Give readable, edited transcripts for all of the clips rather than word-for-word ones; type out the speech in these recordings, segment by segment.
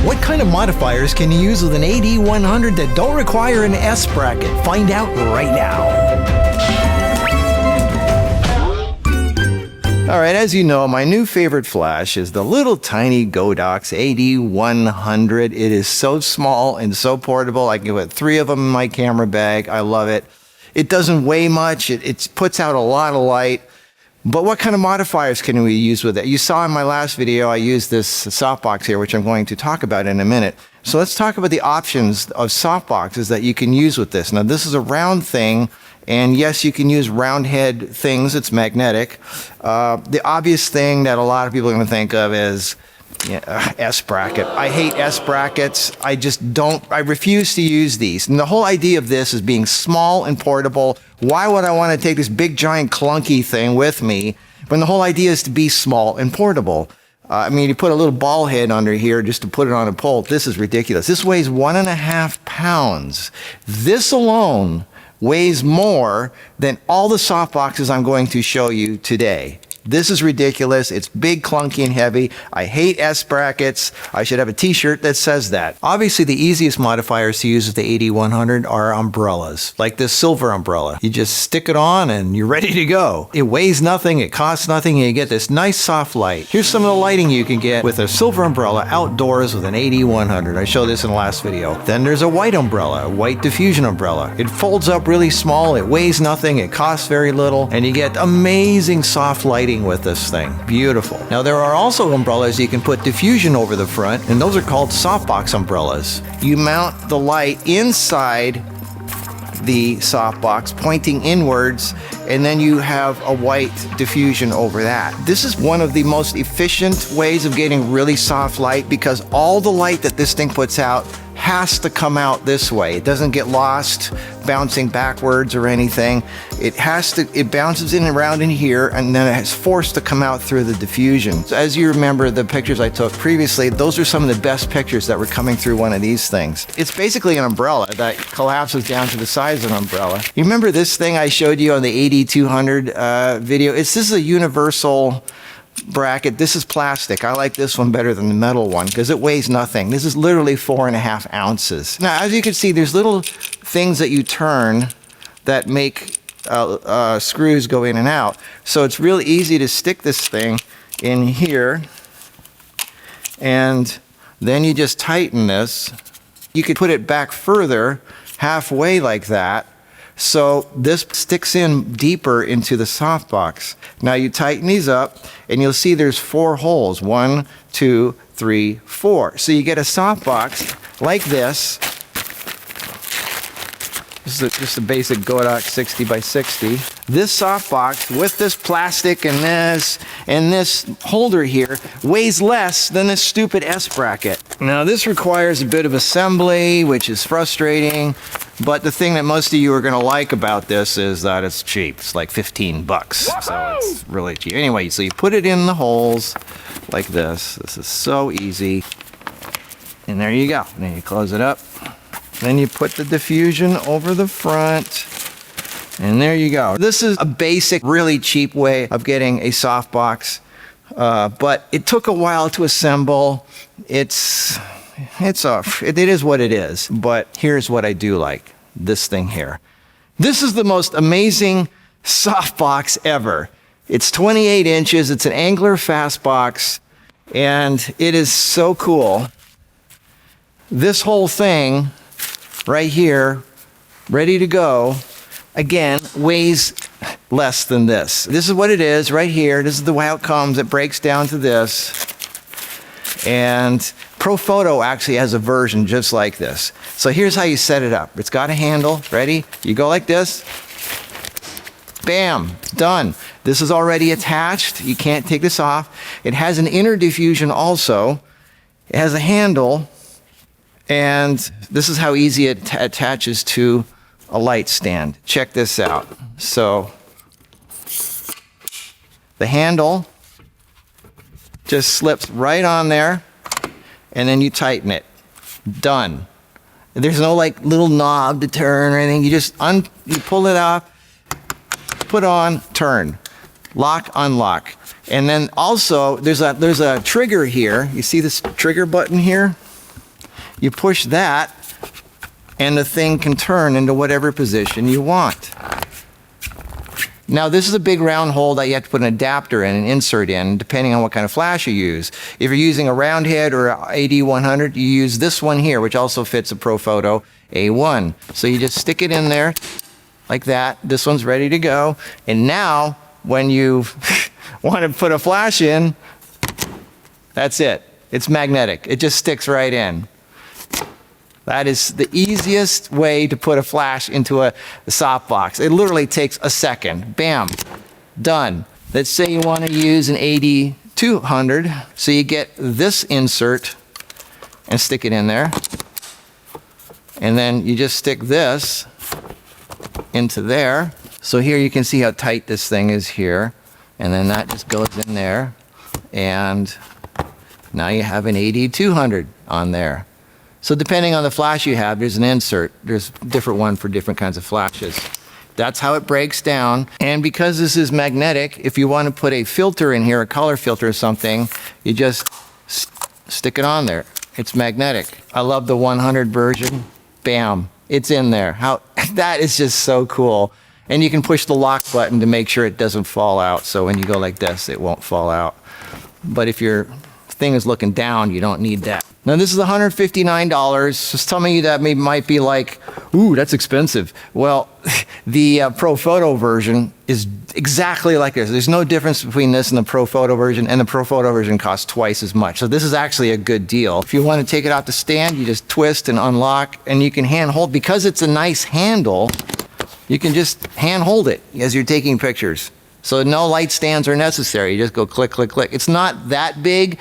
What kind of modifiers can you use with an AD100 that don't require an S bracket? Find out right now. Alright, as you know, my new favorite flash is the little tiny Godox AD100. It is so small and so portable. I can put 3 of them in my camera bag. I love it. It doesn't weigh much. It puts out a lot of light. But what kind of modifiers can we use with it? You saw in my last video, I used this softbox here, which I'm going to talk about in a minute. So let's talk about the options of softboxes that you can use with this. Now, this is a round thing. And yes, you can use round head things. It's magnetic. The obvious thing that a lot of people are going to think of is S bracket. I hate S brackets. I refuse to use these. And the whole idea of this is being small and portable. Why would I want to take this big, giant, clunky thing with me when the whole idea is to be small and portable? I mean, you put a little ball head under here just to put it on a pole. This is ridiculous. This weighs 1.5 pounds. This alone weighs more than all the softboxes I'm going to show you today. This is ridiculous. It's big, clunky, and heavy. I hate S brackets. I should have a t-shirt that says that. Obviously, the easiest modifiers to use with the AD100 are umbrellas, like this silver umbrella. You just stick it on and you're ready to go. It weighs nothing, it costs nothing, and you get this nice soft light. Here's some of the lighting you can get with a silver umbrella outdoors with an AD100. I showed this in the last video. Then there's a white umbrella, a white diffusion umbrella. It folds up really small, it weighs nothing, it costs very little, and you get amazing soft lighting with this thing. Beautiful. Now there are also umbrellas you can put diffusion over the front, and those are called softbox umbrellas. You mount the light inside the softbox pointing inwards, and then you have a white diffusion over that. This is one of the most efficient ways of getting really soft light because all the light that this thing puts out has to come out this way. It doesn't get lost bouncing backwards or anything. It bounces in and around in here, and then it's forced to come out through the diffusion. So as you remember the pictures I took previously, those are some of the best pictures that were coming through one of these things. It's basically an umbrella that collapses down to the size of an umbrella. You remember this thing I showed you on the AD200 video? This is a universal bracket. This is plastic. I like this one better than the metal one because it weighs nothing. This is literally 4.5 ounces. Now, as you can see, there's little things that you turn that make screws go in and out. So it's really easy to stick this thing in here, and then you just tighten this. You could put it back further, halfway like that, so this sticks in deeper into the softbox. Now you tighten these up, and you'll see there's 4 holes. 1, 2, 3, 4. So you get a softbox like this. This is just a basic Godox 60 by 60. This softbox with this plastic and this holder here weighs less than this stupid S bracket. Now this requires a bit of assembly, which is frustrating, but the thing that most of you are going to like about this is that it's cheap. It's like 15 bucks, so it's really cheap. Anyway, so you put it in the holes like this. This is so easy. And there you go. And then you close it up. Then you put the diffusion over the front, and there you go. This is a basic, really cheap way of getting a softbox, but it took a while to assemble. It is what it is, but here's what I do like, this thing here. This is the most amazing softbox ever. It's 28 inches, it's an Angler Fastbox, and it is so cool. This whole thing right here, ready to go, again, weighs less than this. This is what it is right here. This is the way it comes. It breaks down to this. And ProPhoto actually has a version just like this. So here's how you set it up. It's got a handle. Ready? You go like this. Bam, done. This is already attached. You can't take this off. It has an inner diffusion also. It has a handle. And this is how easy it attaches to a light stand. Check this out. So the handle just slips right on there, and then you tighten it. Done. There's no like little knob to turn or anything. You just you pull it off, put on, turn, lock, unlock. And then also there's a trigger here. You see this trigger button here? you push that, and the thing can turn into whatever position you want. Now, this is a big round hole that you have to put an adapter in, an insert in, depending on what kind of flash you use. If you're using a round head or AD100, you use this one here, which also fits a Profoto A1. So you just stick it in there like that. This one's ready to go. And now, when you want to put a flash in, that's it. It's magnetic. It just sticks right in. That is the easiest way to put a flash into a softbox. It literally takes a second. Bam, done. Let's say you want to use an AD200, so you get this insert and stick it in there. And then you just stick this into there. So here you can see how tight this thing is here. And then that just goes in there. And now you have an AD200 on there. So depending on the flash you have, there's an insert. There's a different one for different kinds of flashes. That's how it breaks down. And because this is magnetic, if you want to put a filter in here, a color filter or something, you just stick it on there. It's magnetic. I love the 100 version. Bam, it's in there. That is just so cool. And you can push the lock button to make sure it doesn't fall out. So when you go like this, it won't fall out. But if your thing is looking down, you don't need that. Now this is $159. Just telling you that might be like, ooh, that's expensive. Well, the Profoto version is exactly like this. There's no difference between this and the Profoto version, and the Profoto version costs twice as much. So this is actually a good deal. If you want to take it off the stand, you just twist and unlock, and you can hand hold. Because it's a nice handle, you can just hand hold it as you're taking pictures. So no light stands are necessary. You just go click, click, click. It's not that big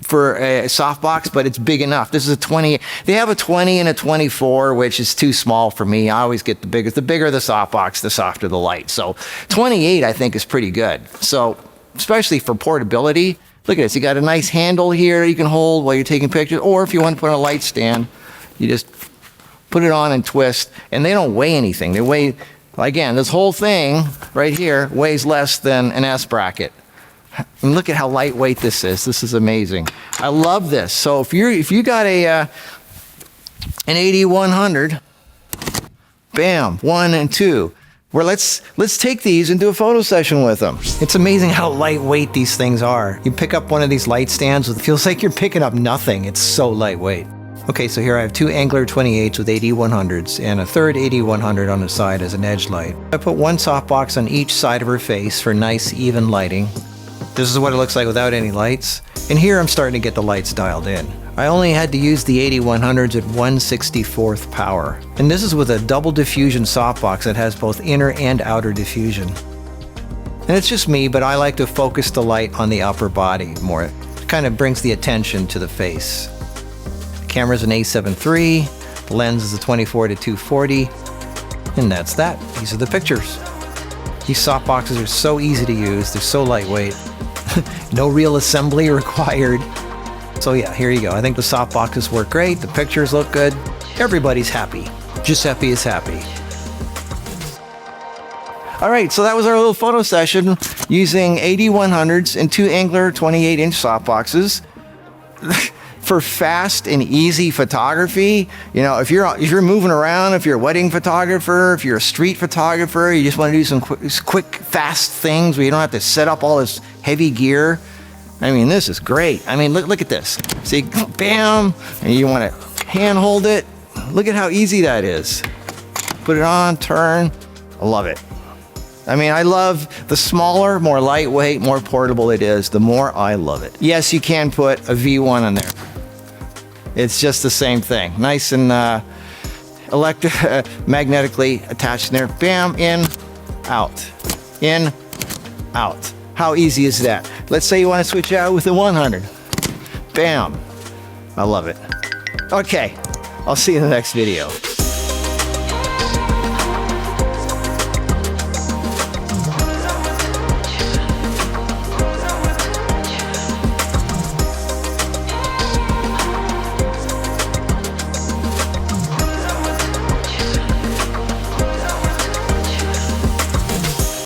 for a softbox, but it's big enough. This is a 20. They have a 20 and a 24, which is too small for me. I always get the biggest. The bigger the softbox, the softer the light. So 28, I think, is pretty good. So especially for portability, look at this. You got a nice handle here you can hold while you're taking pictures. Or if you want to put on a light stand, you just put it on and twist. And they don't weigh anything. They weigh, again, this whole thing right here weighs less than an S bracket. And look at how lightweight this is. This is amazing. I love this. So if you got an AD100, bam, 1 and 2. Let's take these and do a photo session with them. It's amazing how lightweight these things are. You pick up one of these light stands, it feels like you're picking up nothing. It's so lightweight. Okay, so here I have 2 Angler 28s with AD100s and a third AD100 on the side as an edge light. I put one softbox on each side of her face for nice even lighting. This is what it looks like without any lights. And here I'm starting to get the lights dialed in. I only had to use the AD100s at 1/64th power. And this is with a double diffusion softbox that has both inner and outer diffusion. And it's just me, but I like to focus the light on the upper body more. It kind of brings the attention to the face. The camera's an A7 III, the lens is a 24-240, and that's that. These are the pictures. These softboxes are so easy to use, they're so lightweight. No real assembly required. So yeah, here you go. I think the softboxes work great, the pictures look good. Everybody's happy. Giuseppe is happy. All right, so that was our little photo session using AD100s and 2 Angler 28-inch softboxes. For fast and easy photography, you know, if you're moving around, if you're a wedding photographer, if you're a street photographer, you just want to do some quick, fast things where you don't have to set up all this heavy gear. I mean, this is great. I mean, look at this. See, bam, and you want to hand hold it. Look at how easy that is. Put it on, turn. I love it. I mean, I love the smaller, more lightweight, more portable it is, the more I love it. Yes, you can put a V1 on there. It's just the same thing. Nice and magnetically attached in there. Bam, in, out. In, out. How easy is that? Let's say you want to switch out with the 100. Bam. I love it. Okay, I'll see you in the next video.